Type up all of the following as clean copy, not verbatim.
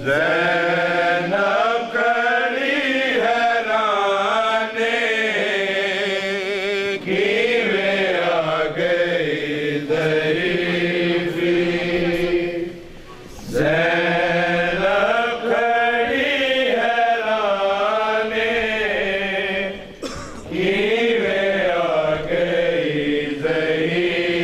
ज़ैनब खड़ी हैराने कीवे आ गई ज़रीफ़ी। ज़ैनब खड़ी हैराने कीवे आ गई ज़रीफ़ी।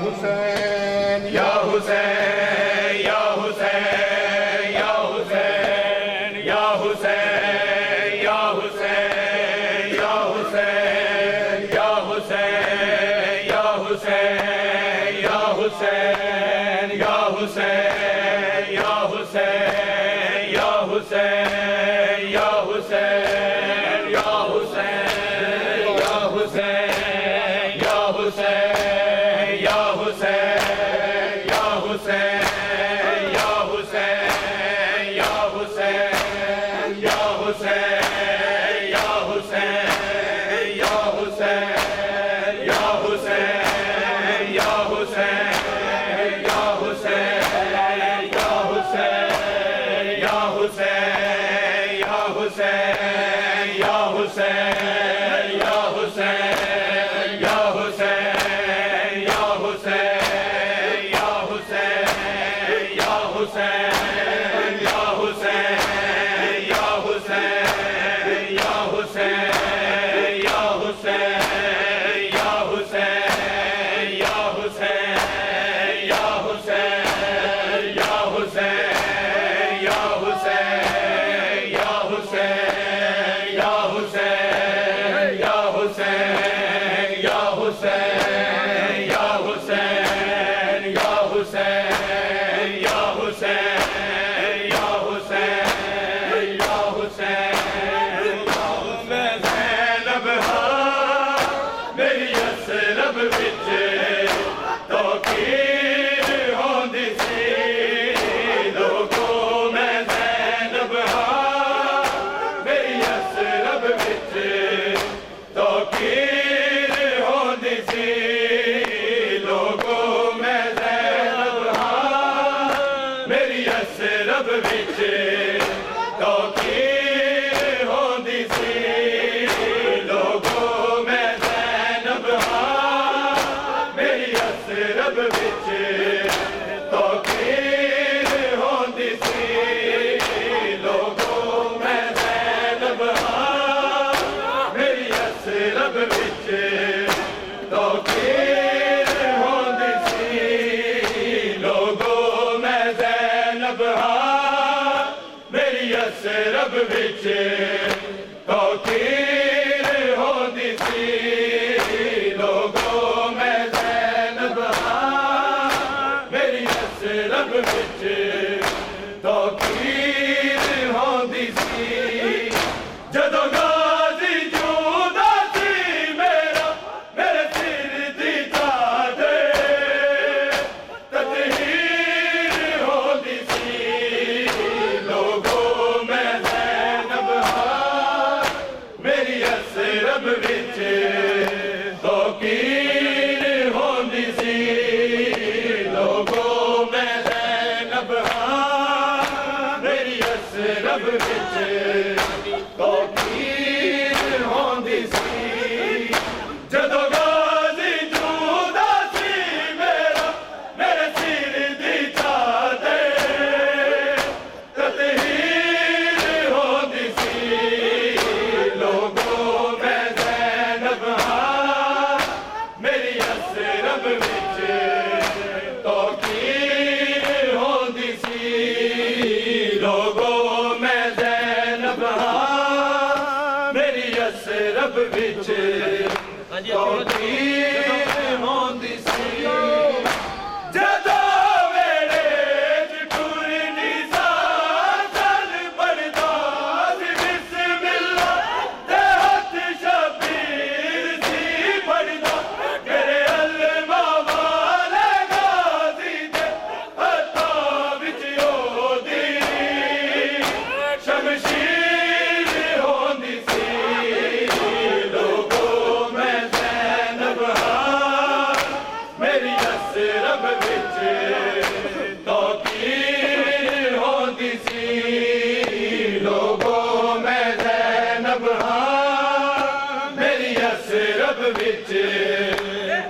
Hussein, Ya Hussein, Ya Hussein. मेरी यसरब विच तौकीर होंदी सी लोगों मैं ज़ैनब हाँ मेरी यसरब विच तौकीर होंदी सी लोगों मैं ज़ैनब हाँ मेरी यसरब विच तौकीर होंदी सी लोगों मैं ज़ैनब हाँ मेरी यसरब विच तौकीर होंदी सी लोगों मैं ज़ैनब हाँ मेरी यसरब विच तौकीर होंदी सी लोगों मैं ज़ैनब हाँ मेरी यसरब विच तौकीर होंदी सी लोगों मैं ज़ैनब हाँ मेरी यसरब विच तौकीर होंदी सी जदों गाज़ी जूदा सी मेरा मेरे सिर दी तादे ततहीर होंदी सी लोगों मैं ज़ैनब हाँ मेरी यसरब विच तौकीर होंदी सी लोगों मैं ज़ैनब हाँ मेरी यसरब विच तौकीर होंदी सी जदों गाज़ी जूदा सी मेरा मेरे सिर दी तादे ततहीर होंदी सी लोगों मैं ज़ैनब हाँ मेरी यसरब विच तौकीर होंदी सी लोगों मैं ज़ैनब हाँ मेरी यसरब विच तौकीर होंदी सी जदों वेड़े च टुरनी सासन बनदा सी बिस्मिल्लाह ते हथ शबीर सी बनदा मेरे अल्मा वाले गाज़ी दे हत्थां विच ओदी शमशीर होंदी सी लोगों मैं ज़ैनब हाँ मेरी यसरब विच तौकीर होंदी सी लोगों मैं ज़ैनब हाँ मेरी यसरब विच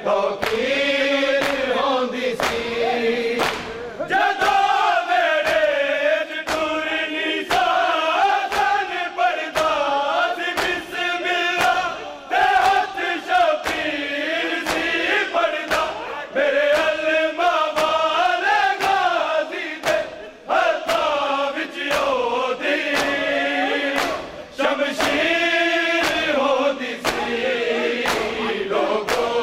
तौकीर होंदी सी जदों वेड़े च टुरनी सासन बनदा सी बिस्मिल्लाह ते हथ शबीर सी बनदा मेरे अल्मा वाले गाज़ी दे हत्थां विच ओदी शमशीर होंदी सी लोगों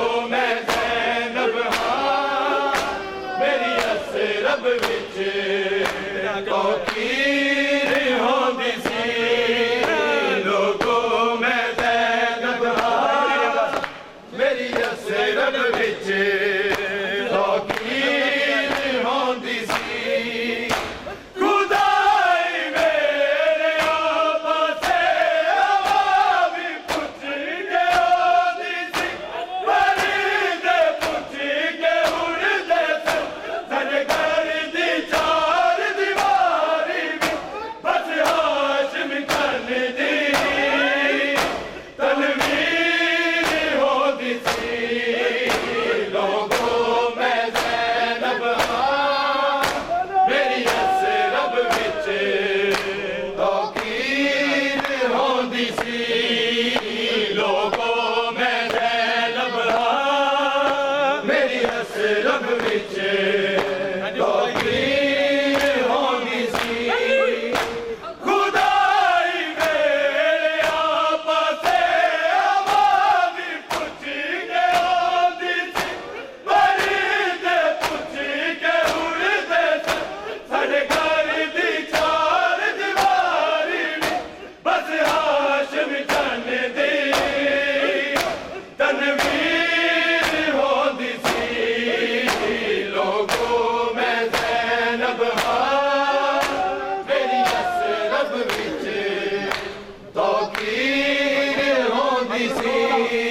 दी